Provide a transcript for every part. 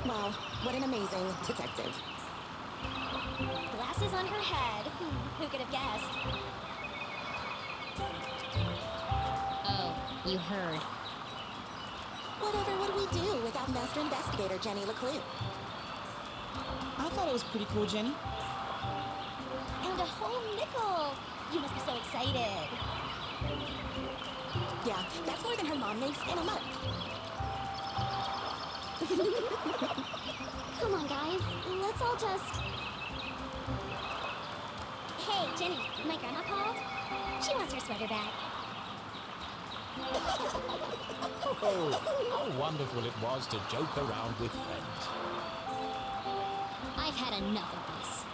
Wow, what an amazing detective. Glasses on her head. Who could have guessed? Oh, you heard. Whatever would we do without Master Investigator Jenny LeClue? I thought it was pretty cool, Jenny. And a whole nickel! You must be so excited. Yeah, that's more than her mom makes in a month. Come on, guys. Let's all just... Hey, Jenny, my grandma called. She wants her sweater back. Oh, how wonderful it was to joke around with friends. I've had enough of this.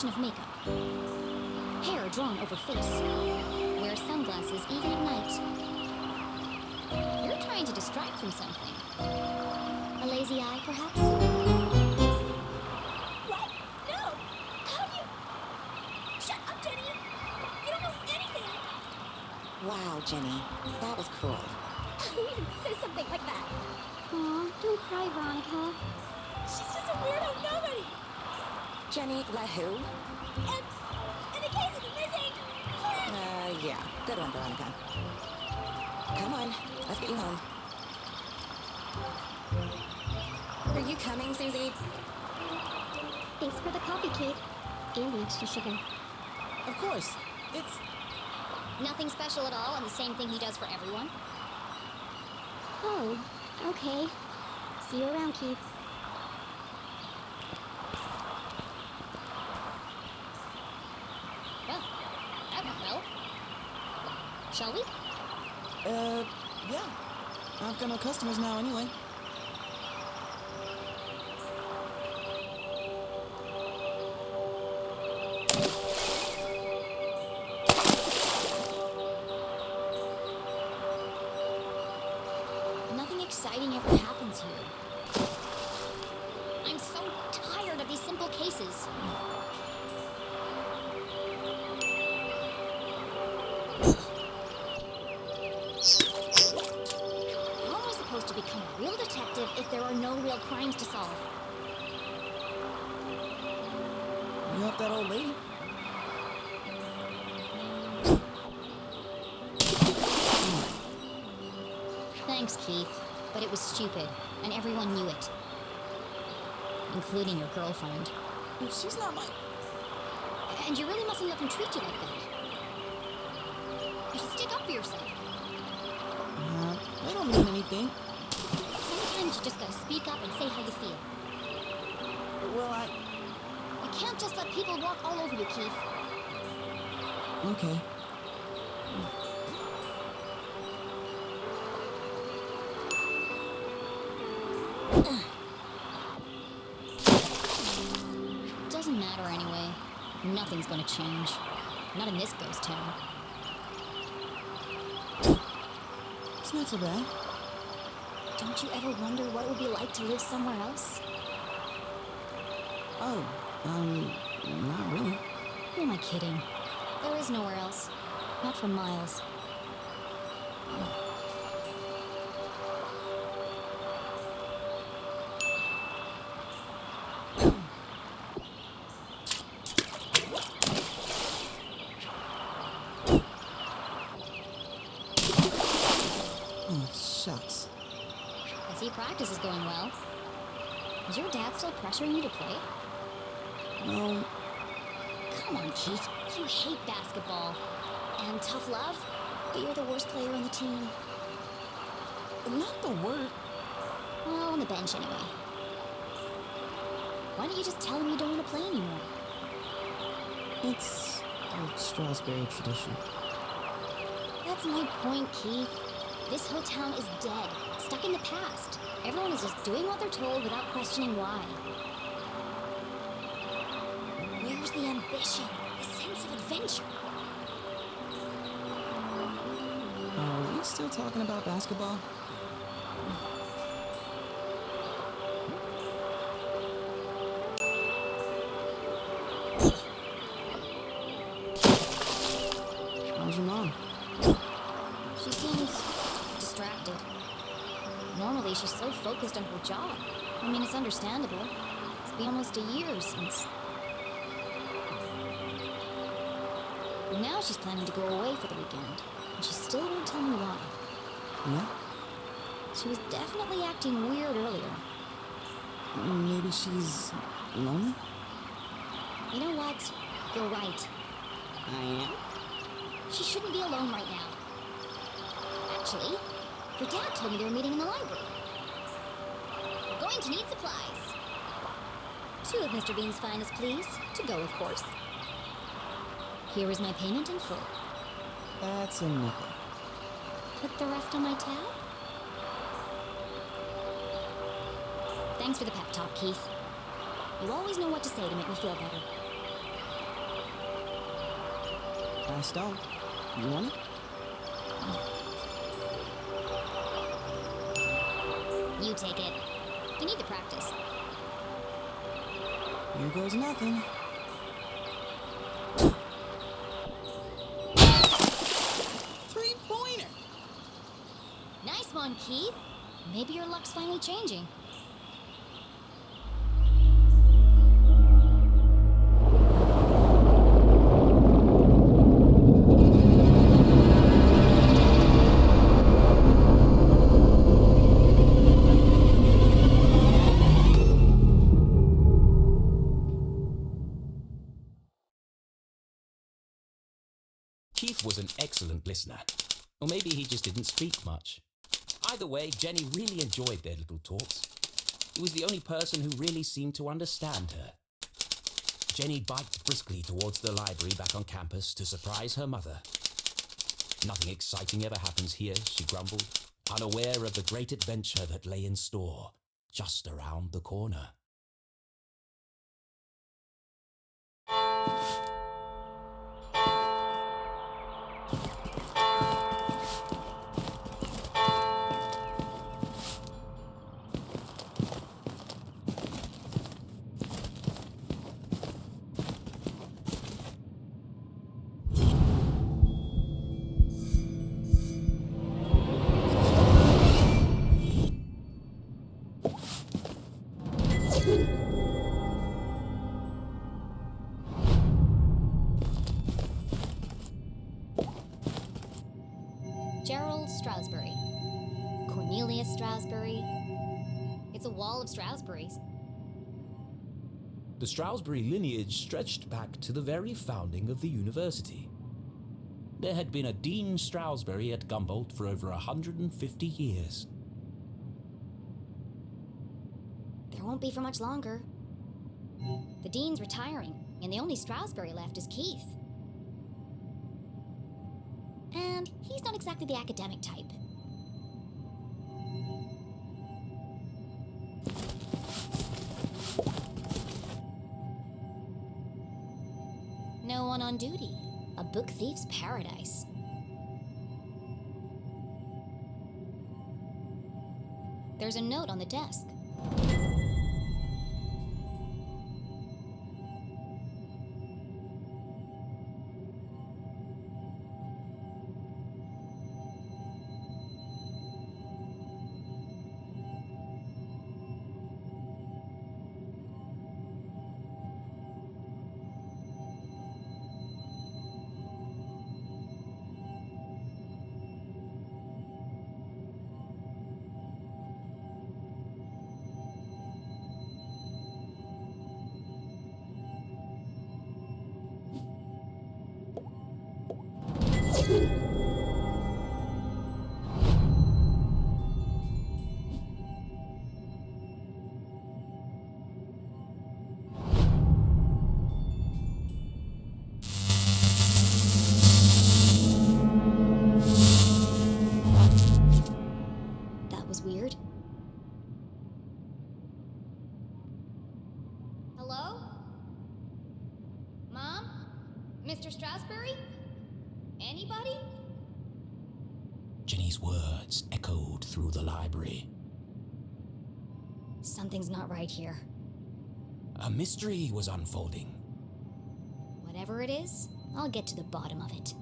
Of makeup. Hair drawn over face. Wear sunglasses even at night. You're trying to distract from something. A lazy eye, perhaps? What? No! How do you... Shut up, Jenny! You don't know anything! Wow, Jenny, that was cruel. Who even says something like that? Aw, don't cry, Veronica. She's just a weirdo nobody! Jenny, let who? And in the case of the missing... Yeah. Good one, Veronica. Come on, let's get you home. Are you coming, Susie? Thanks for the coffee, Kate. And the extra sugar. Of course. It's... Nothing special at all, and the same thing he does for everyone? Oh, okay. See you around, Keith. Well, that went well. Shall we? Yeah. I've got no customers now anyway. Nothing exciting ever happens here. I'm so tired of these simple cases. How am I supposed to become a real detective if there are no real crimes to solve? You help that old lady? Thanks, Keith, but it was stupid, and everyone knew it. Including your girlfriend. She's not my... And you really mustn't let them treat you like that. You should stick up for yourself. They don't mean anything. Sometimes you just gotta speak up and say how you feel. Well, You can't just let people walk all over you, Keith. Okay. Doesn't matter anyway. Nothing's gonna change. Not in this ghost town. It's not so bad. Don't you ever wonder what it would be like to live somewhere else? Oh, not really. Who am I kidding? There is nowhere else. Not for miles. Shucks. I see practice is going well. Is your dad still pressuring you to play? No, Come on, Keith. You hate basketball. And tough love? But you're the worst player on the team. not the word. Well, on the bench anyway. Why don't you just tell him you don't want to play anymore? It's a Strasbourg tradition. That's my point, Keith. This whole town is dead, stuck in the past. Everyone is just doing what they're told without questioning why. Where's the ambition, the sense of adventure? Are we still talking about basketball? How's your mom? She seems distracted. Normally, she's so focused on her job. I mean, it's understandable. It's been almost a year since... And now she's planning to go away for the weekend, and she still won't tell me why. Yeah? She was definitely acting weird earlier. Maybe she's lonely? You know what? You're right. I am? She shouldn't be alone right now. Actually, her dad told me they were meeting in the library. We're going to need supplies. 2 of Mr. Bean's finest, please. To go, of course. Here is my payment in full. That's a nickel. Put the rest on my tab? Thanks for the pep talk, Keith. You always know what to say to make me feel better. I stole. You want it? You take it. You need to practice. Here goes nothing. Three-pointer! Nice one, Keith. Maybe your luck's finally changing. Keith was an excellent listener. Or maybe he just didn't speak much. Either way, Jenny really enjoyed their little talks. He was the only person who really seemed to understand her. Jenny biked briskly towards the library back on campus to surprise her mother. Nothing exciting ever happens here, she grumbled, unaware of the great adventure that lay in store just around the corner. Gerald Stroudsbury. Cornelius Stroudsbury. It's a wall of Stroudsburys. The Stroudsbury lineage stretched back to the very founding of the university. There had been a Dean Stroudsbury at Gumboldt for over 150 years. There won't be for much longer. The dean's retiring, and the only Stroudsbury left is Keith. And he's not exactly the academic type. No one on duty. A book thief's paradise. There's a note on the desk. anybody? Jenny's words echoed through the library. Something's not right here. A mystery was unfolding. Whatever it is, I'll get to the bottom of it.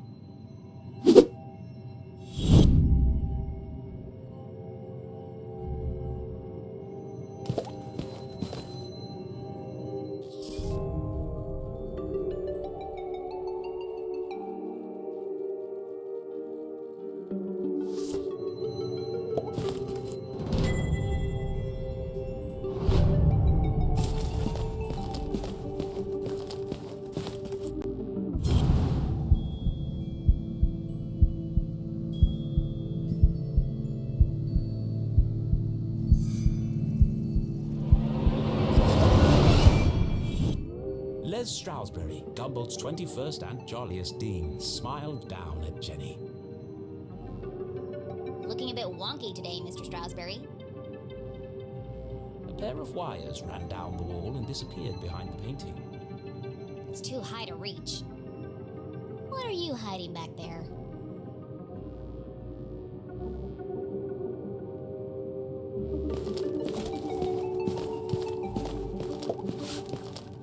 Les Stroudsbury, Gumble's 21st and jolliest dean, smiled down at Jenny. Looking a bit wonky today, Mr. Stroudsbury. A pair of wires ran down the wall and disappeared behind the painting. It's too high to reach. What are you hiding back there?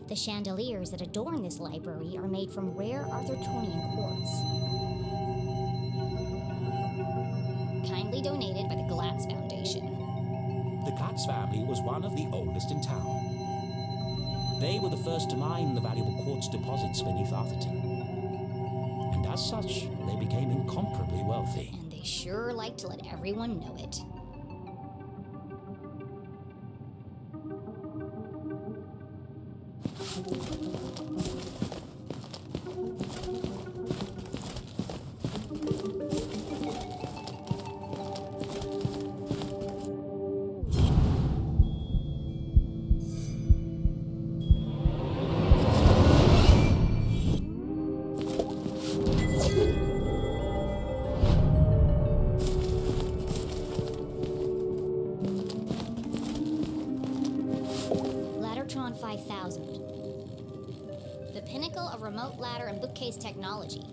The chandeliers that adorn this library are made from rare Arthurtonian quartz. Kindly donated by the Glatz Foundation. The Glatz family was one of the oldest in town. They were the first to mine the valuable quartz deposits beneath Arthurton. And as such, they became incomparably wealthy. And they sure like to let everyone know it. Laddertron 5000. The pinnacle of remote ladder and bookcase technology.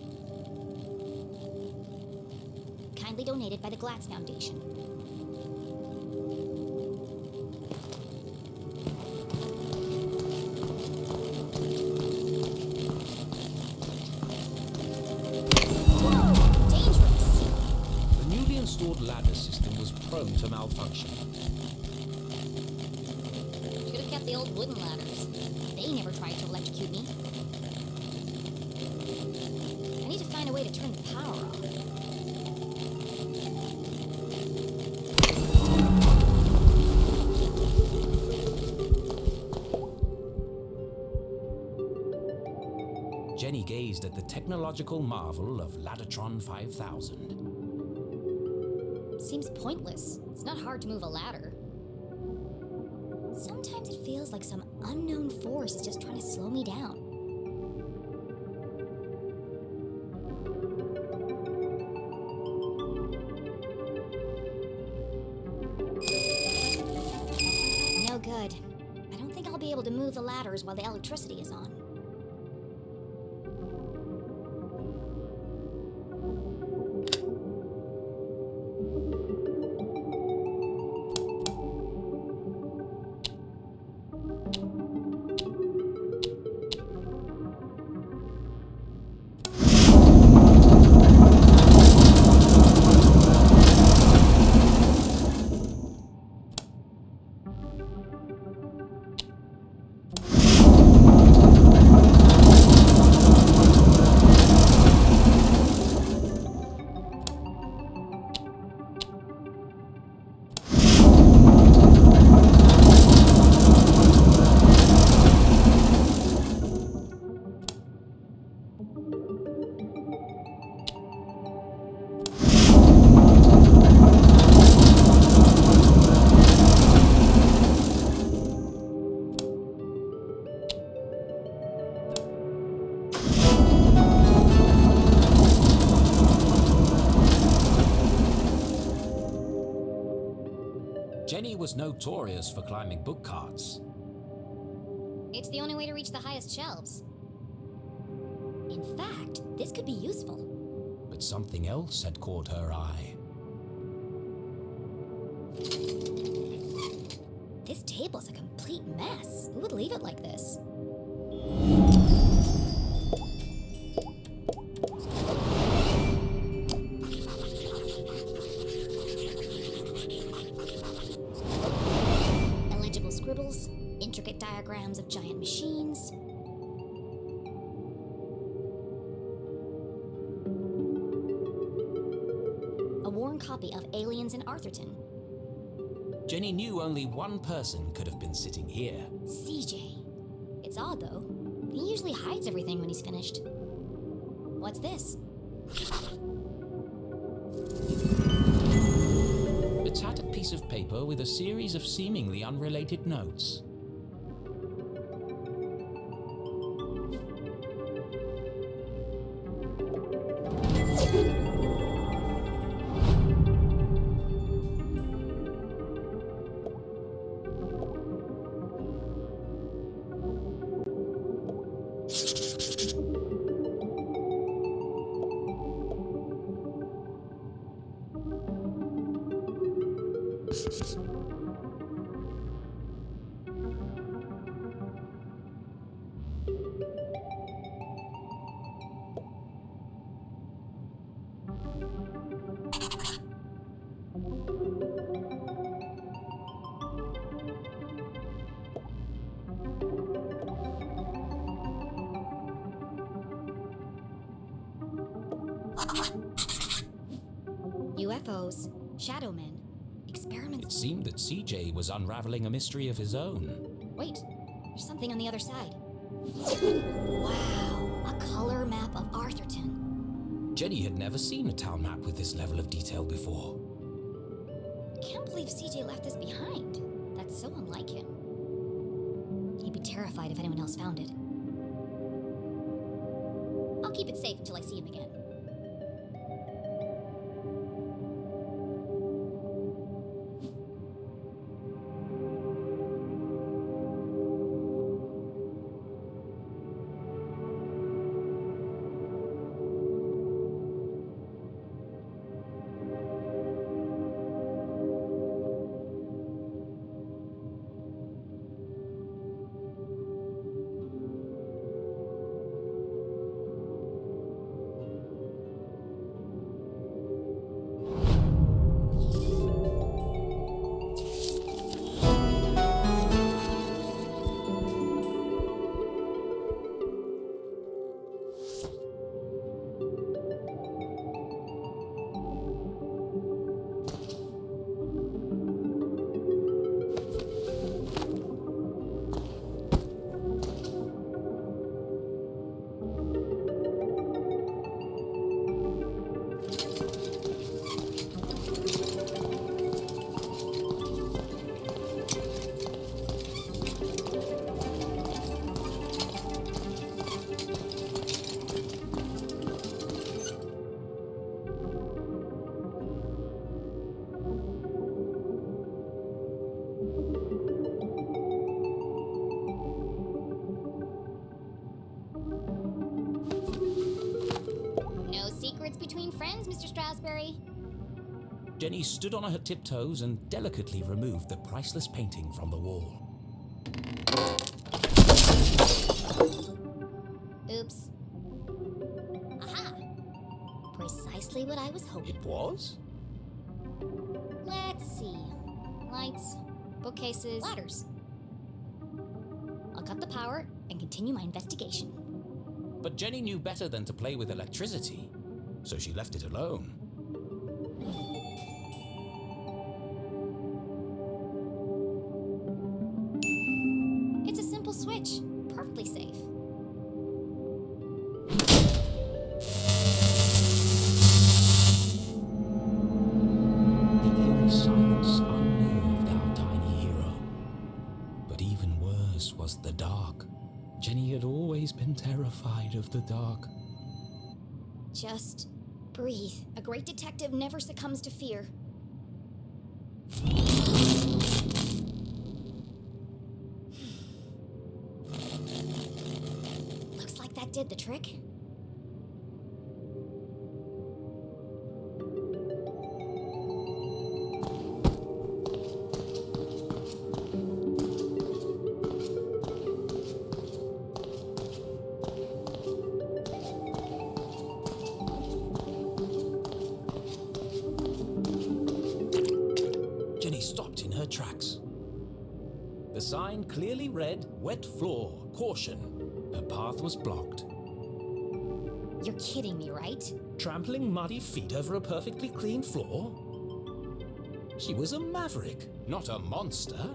Kindly donated by the Glatz Foundation. Whoa! Dangerous! The newly installed ladder system was prone to malfunction. Should have kept the old wooden ladders. They never tried to electrocute me. I need to find a way to turn the power off. Jenny gazed at the technological marvel of Laddertron 5000. Seems pointless. It's not hard to move a ladder. Sometimes it feels like some unknown force is just trying to slow me down. No good. I don't think I'll be able to move the ladders while the electricity is on. Jenny was notorious for climbing book carts. It's the only way to reach the highest shelves. In fact, this could be useful. But something else had caught her eye. This table's a complete mess. Who would leave it like this? Illegible scribbles, intricate diagrams of giant machines. A worn copy of Aliens in Arthurton. Jenny knew only one person could have been sitting here. CJ. It's odd, though. He usually hides everything when he's finished. What's this? A tattered piece of paper with a series of seemingly unrelated notes. UFOs, shadow men, It experiments. seemed that CJ was unraveling a mystery of his own. Wait, there's something on the other side. Wow, a color map of Arthurton. Jenny had never seen a town map with this level of detail before. Can't believe CJ left this behind. That's so unlike him. He'd be terrified if anyone else found it. I'll keep it safe until I see him again. No secrets between friends, Mr. Strasberry. Jenny stood on her tiptoes and delicately removed the priceless painting from the wall. Oops. Aha! Precisely what I was hoping. It was? Let's see. Lights, bookcases, ladders. I'll cut the power and continue my investigation. But Jenny knew better than to play with electricity, so she left it alone. It's a simple switch, perfectly safe. The eerie silence unnerved our tiny hero. But even worse was the dark. Jenny had always been terrified of the dark. Just breathe. A great detective never succumbs to fear. Looks like that did the trick. sign clearly read, "Wet floor, caution." Her path was blocked. You're kidding me, right? Trampling muddy feet over a perfectly clean floor? She was a maverick, not a monster.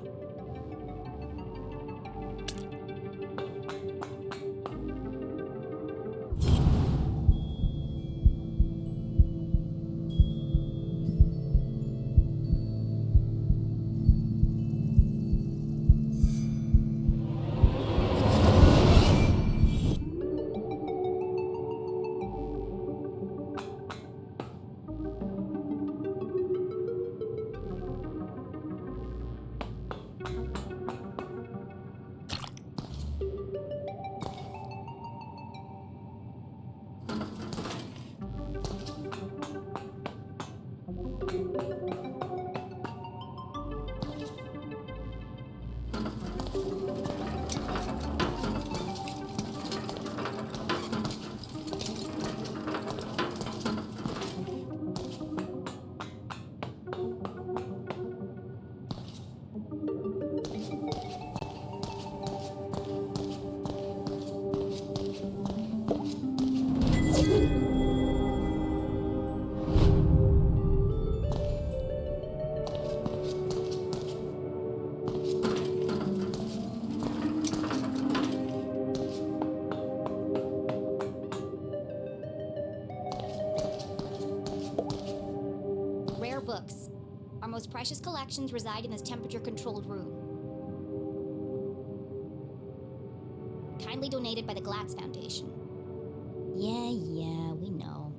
Books. Our most precious collections reside in this temperature-controlled room. Kindly donated by the Glatz Foundation. Yeah, we know.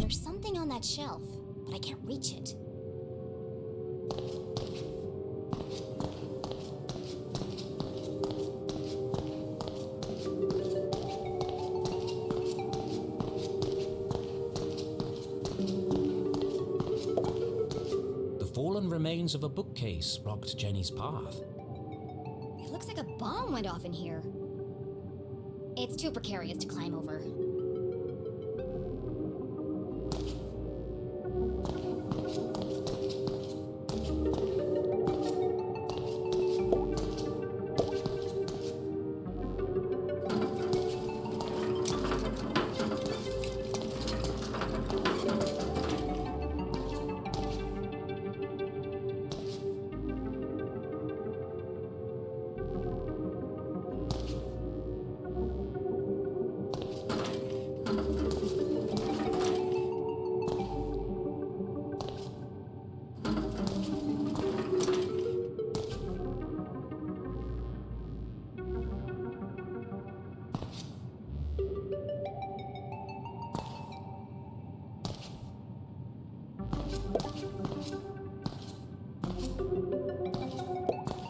There's something on that shelf, but I can't reach it. Remains of a bookcase blocked Jenny's path. It looks like a bomb went off in here. It's too precarious to climb over.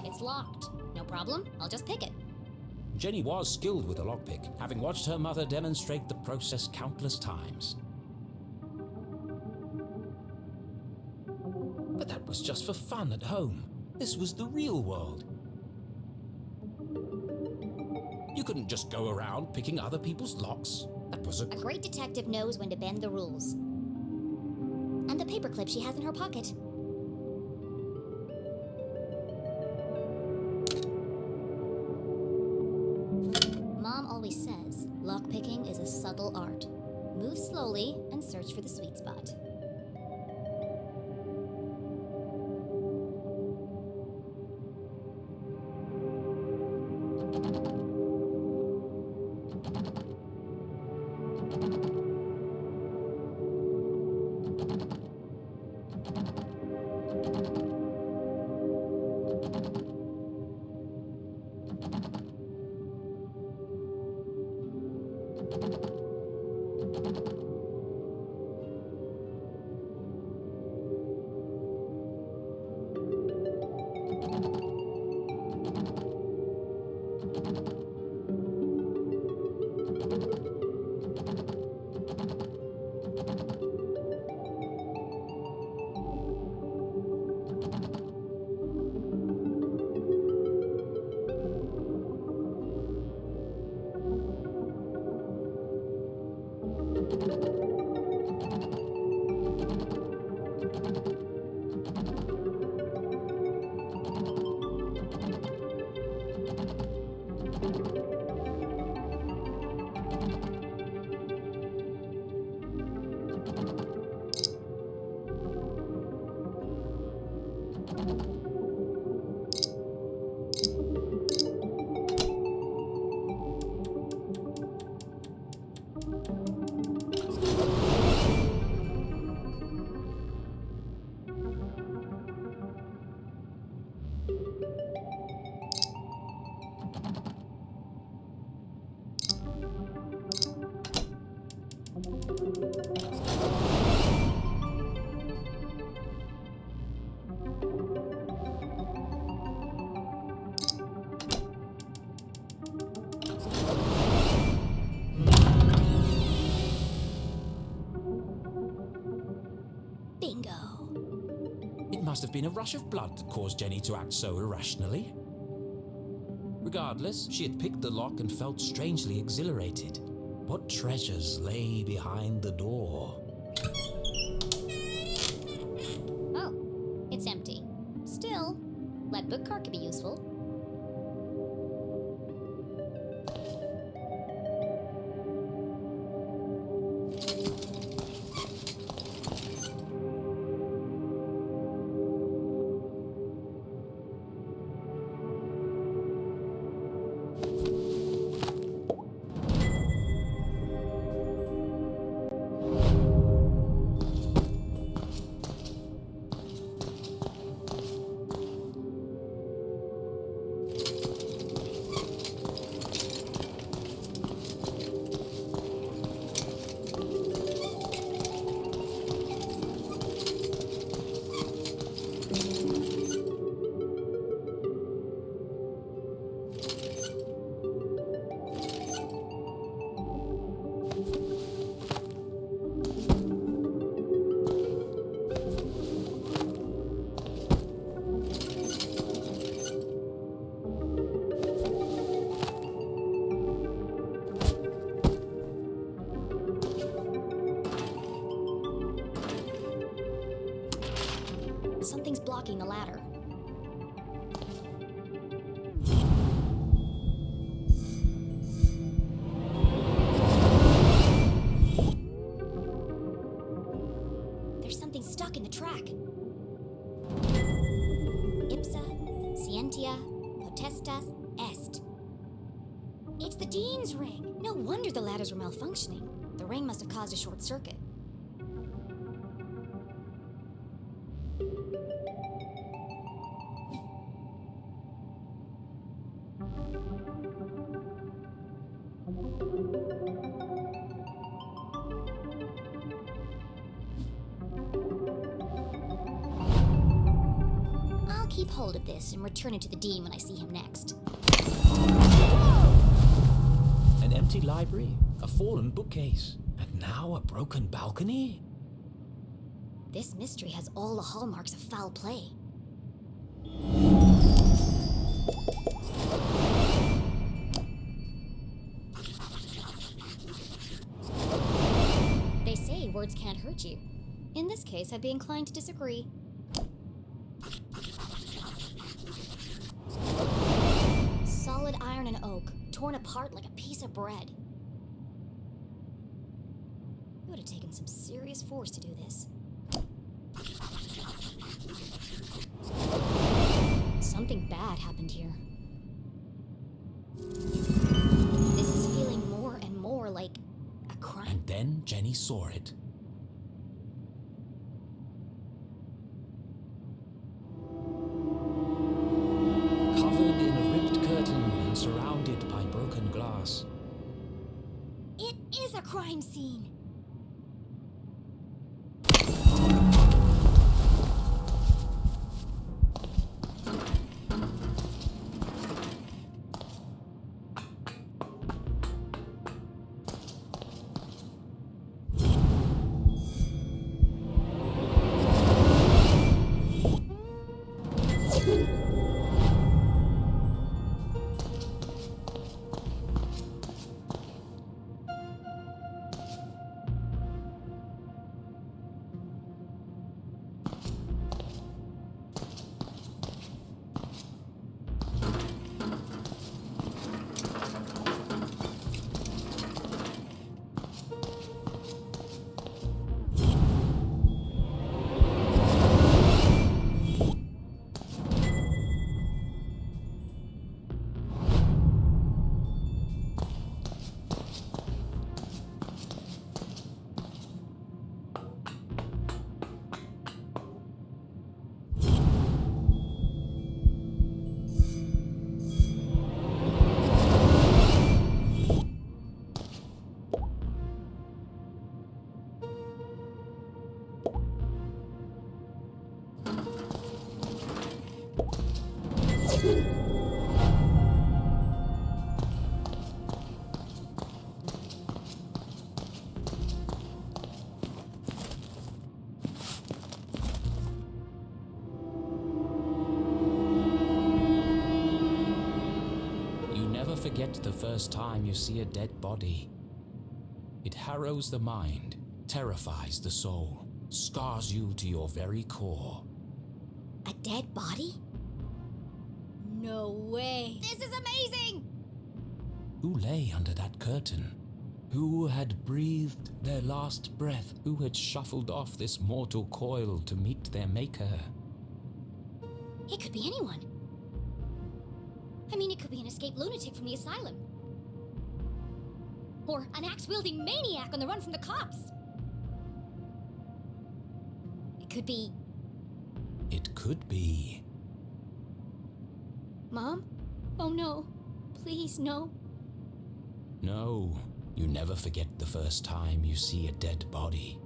It's locked. No problem. I'll just pick it. Jenny was skilled with a lockpick, having watched her mother demonstrate the process countless times. But that was just for fun at home. This was the real world. You couldn't just go around picking other people's locks. That was A great detective knows when to bend the rules. And the paperclip she has in her pocket. Mom always says, lockpicking is a subtle art. Move slowly and search for the sweet spot. must have been a rush of blood that caused Jenny to act so irrationally. Regardless, she had picked the lock and felt strangely exhilarated. What treasures lay behind the door? Oh, it's empty. Still, lead bookmark could be useful. Something's blocking the ladder. There's something stuck in the track. Ipsa, scientia, potestas, est. It's the Dean's ring. No wonder the ladders were malfunctioning. The ring must have caused a short circuit. I'll keep hold of this and return it to the Dean when I see him next. An empty library, a fallen bookcase, and now a broken balcony? This mystery has all the hallmarks of foul play. They say words can't hurt you. In this case, I'd be inclined to disagree. Solid iron and oak, torn apart like a piece of bread. It would have taken some serious force to do this. Something bad happened here. This is feeling more and more like a crime. And then Jenny saw it. Covered in a ripped curtain and surrounded by broken glass. It is a crime scene! forget the first time you see a dead body. It harrows the mind, terrifies the soul, scars you to your very core. A dead body? No way. This is amazing! Who lay under that curtain? Who had breathed their last breath? Who had shuffled off this mortal coil to meet their maker? It could be anyone. I mean, it could be an escaped lunatic from the asylum. Or an axe-wielding maniac on the run from the cops. It could be... It could be. Mom? Oh no. Please, no. No, you never forget the first time you see a dead body.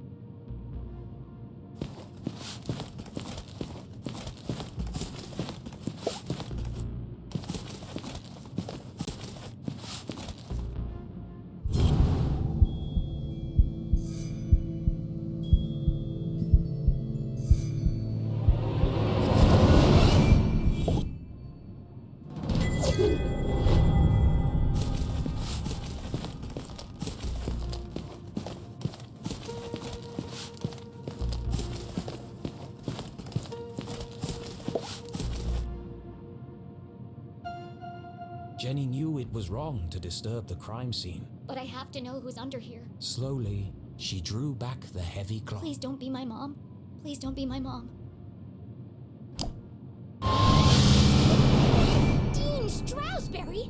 Jenny knew it was wrong to disturb the crime scene. But I have to know who's under here. Slowly, she drew back the heavy cloth. Please don't be my mom. Please don't be my mom. Dean Stroudsbury?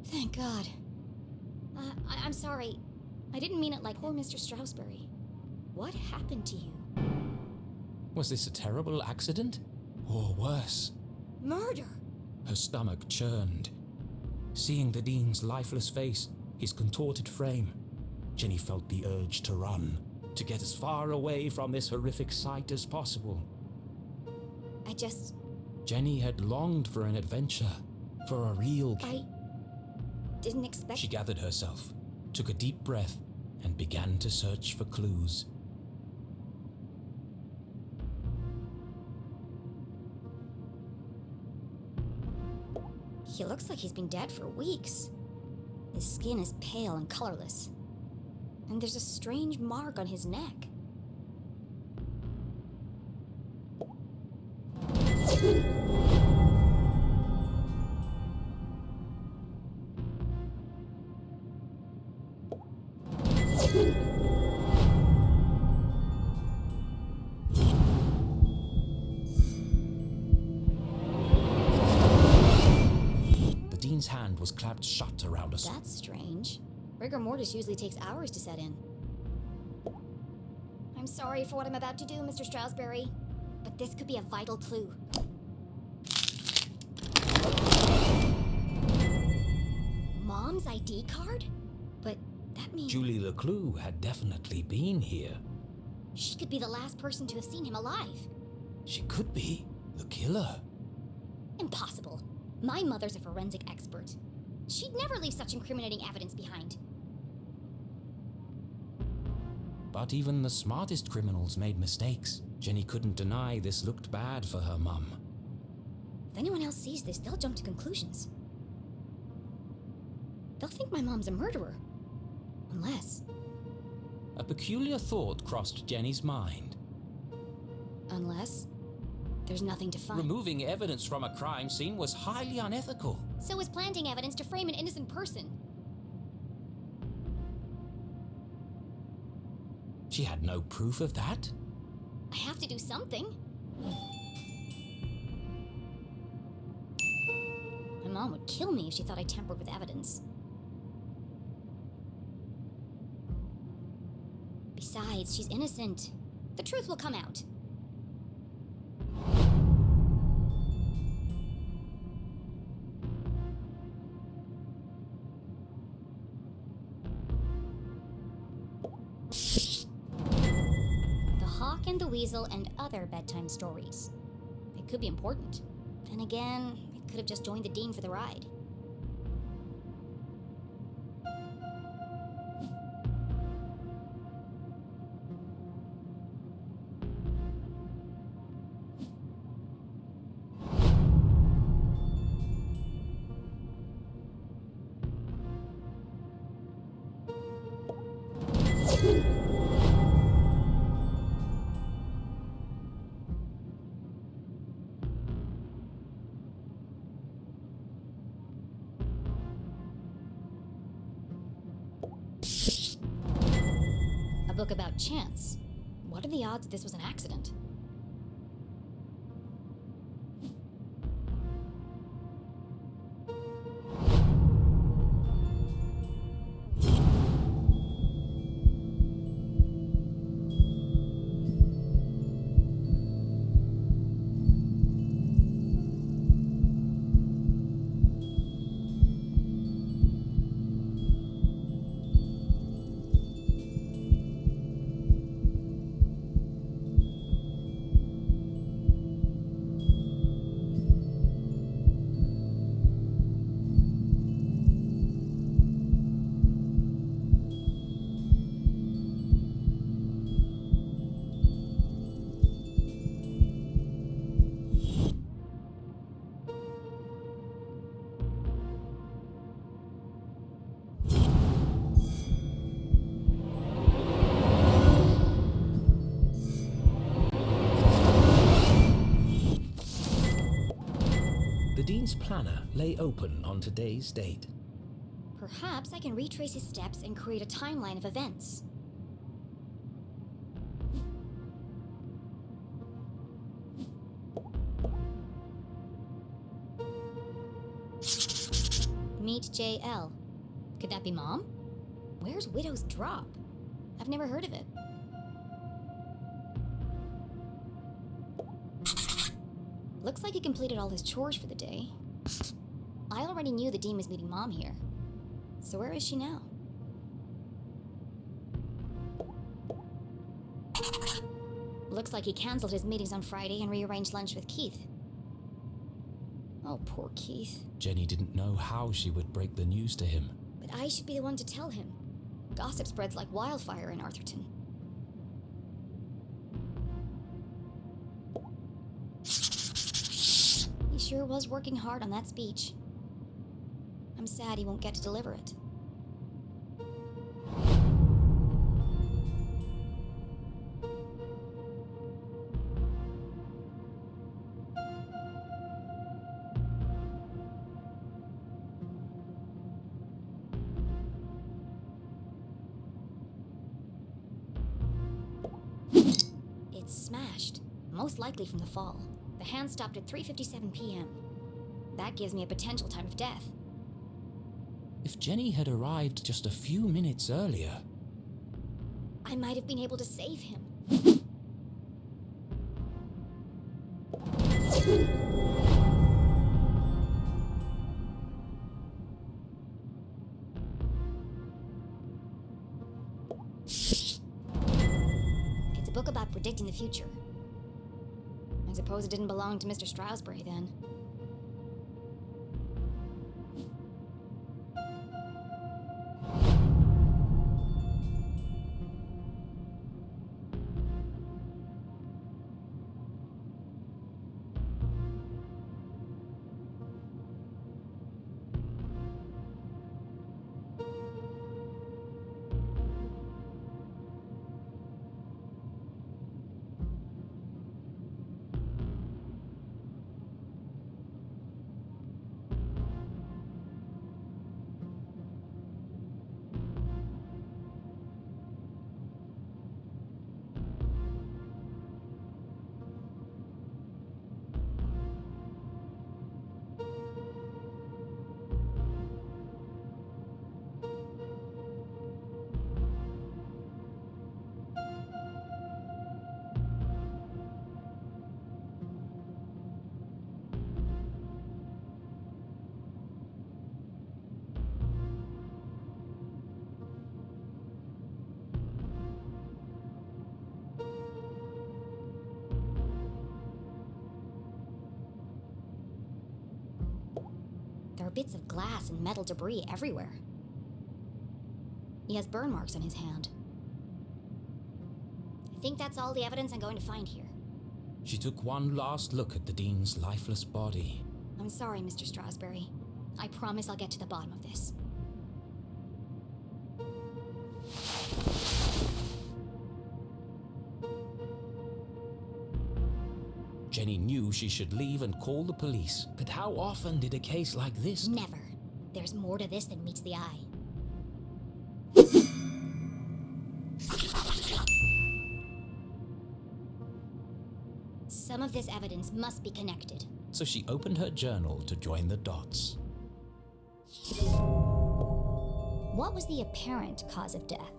Thank God. I'm sorry. I didn't mean it like poor Mr. Stroudsbury. What happened to you? Was this a terrible accident? Or worse? Murder! Her stomach churned. Seeing the Dean's lifeless face, his contorted frame, Jenny felt the urge to run, to get as far away from this horrific sight as possible. Jenny had longed for an adventure, for a real... I didn't expect... She gathered herself, took a deep breath, and began to search for clues. He looks like he's been dead for weeks. His skin is pale and colorless. And there's a strange mark on his neck. Dean's hand was clapped shut around us. That's strange. Rigor mortis usually takes hours to set in. I'm sorry for what I'm about to do, Mr. Stroudsbury, but this could be a vital clue. Mom's ID card? But that means... Julie LeClue had definitely been here. She could be the last person to have seen him alive. She could be the killer. Impossible. My mother's a forensic expert. She'd never leave such incriminating evidence behind. But even the smartest criminals made mistakes. Jenny couldn't deny this looked bad for her mum. If anyone else sees this, they'll jump to conclusions. They'll think my mom's a murderer. Unless... A peculiar thought crossed Jenny's mind. Unless... there's nothing to find. Removing evidence from a crime scene was highly unethical. So is planting evidence to frame an innocent person. She had no proof of that. I have to do something. My mom would kill me if she thought I tampered with evidence. Besides, she's innocent. The truth will come out. And the Weasel and other bedtime stories. It could be important. Then again, it could have just joined the Dean for the ride. chance. What are the odds this was an accident? The Dean's planner lay open on today's date. Perhaps I can retrace his steps and create a timeline of events. Meet JL. Could that be Mom? Where's Widow's Drop? I've never heard of it. Looks like he completed all his chores for the day. I already knew the Dean was meeting Mom here. So where is she now? Looks like he cancelled his meetings on Friday and rearranged lunch with Keith. Oh, poor Keith. Jenny didn't know how she would break the news to him. But I should be the one to tell him. Gossip spreads like wildfire in Arthurton. He sure was working hard on that speech. I'm sad he won't get to deliver it. It's smashed, most likely from the fall. The hand stopped at 3:57 p.m. That gives me a potential time of death. If Jenny had arrived just a few minutes earlier... I might have been able to save him. It's a book about predicting the future. I suppose it didn't belong to Mr. Stroudsbury then. There are bits of glass and metal debris everywhere. He has burn marks on his hand. I think that's all the evidence I'm going to find here. She took one last look at the Dean's lifeless body. I'm sorry, Mr. Stroudsbury. I promise I'll get to the bottom of this. Jenny knew she should leave and call the police, but how often did a case like this... Never. There's more to this than meets the eye. Some of this evidence must be connected. So she opened her journal to join the dots. What was the apparent cause of death?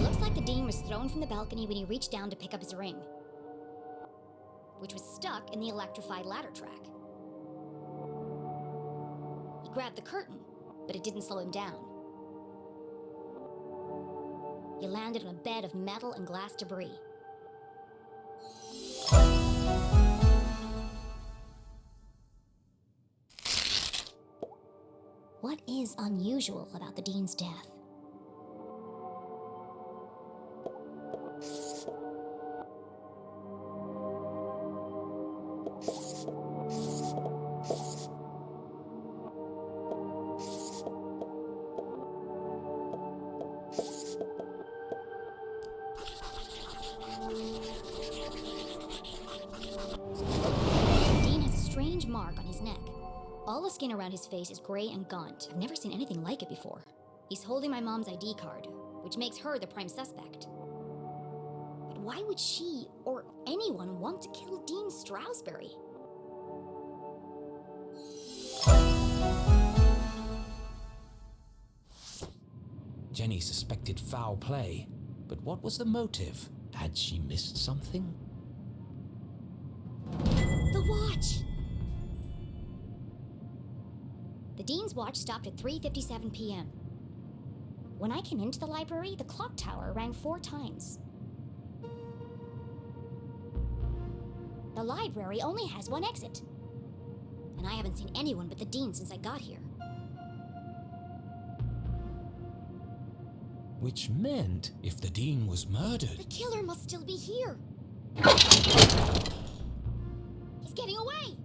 Looks like the dean was thrown from the balcony when he reached down to pick up his ring, which was stuck in the electrified ladder track. He grabbed the curtain, but it didn't slow him down. He landed on a bed of metal and glass debris. What is unusual about the dean's death? Dean has a strange mark on his neck. All the skin around his face is gray and gaunt. I've never seen anything like it before. He's holding my mom's ID card, which makes her the prime suspect. But why would she, or anyone, want to kill Dean Stroudsbury? Jenny suspected foul play, but what was the motive? Had she missed something? The watch! The dean's watch stopped at 3:57 p.m. When I came into the library, the clock tower rang 4 times. The library only has one exit, and I haven't seen anyone but the dean since I got here. Which meant, if the dean was murdered... The killer must still be here. He's getting away!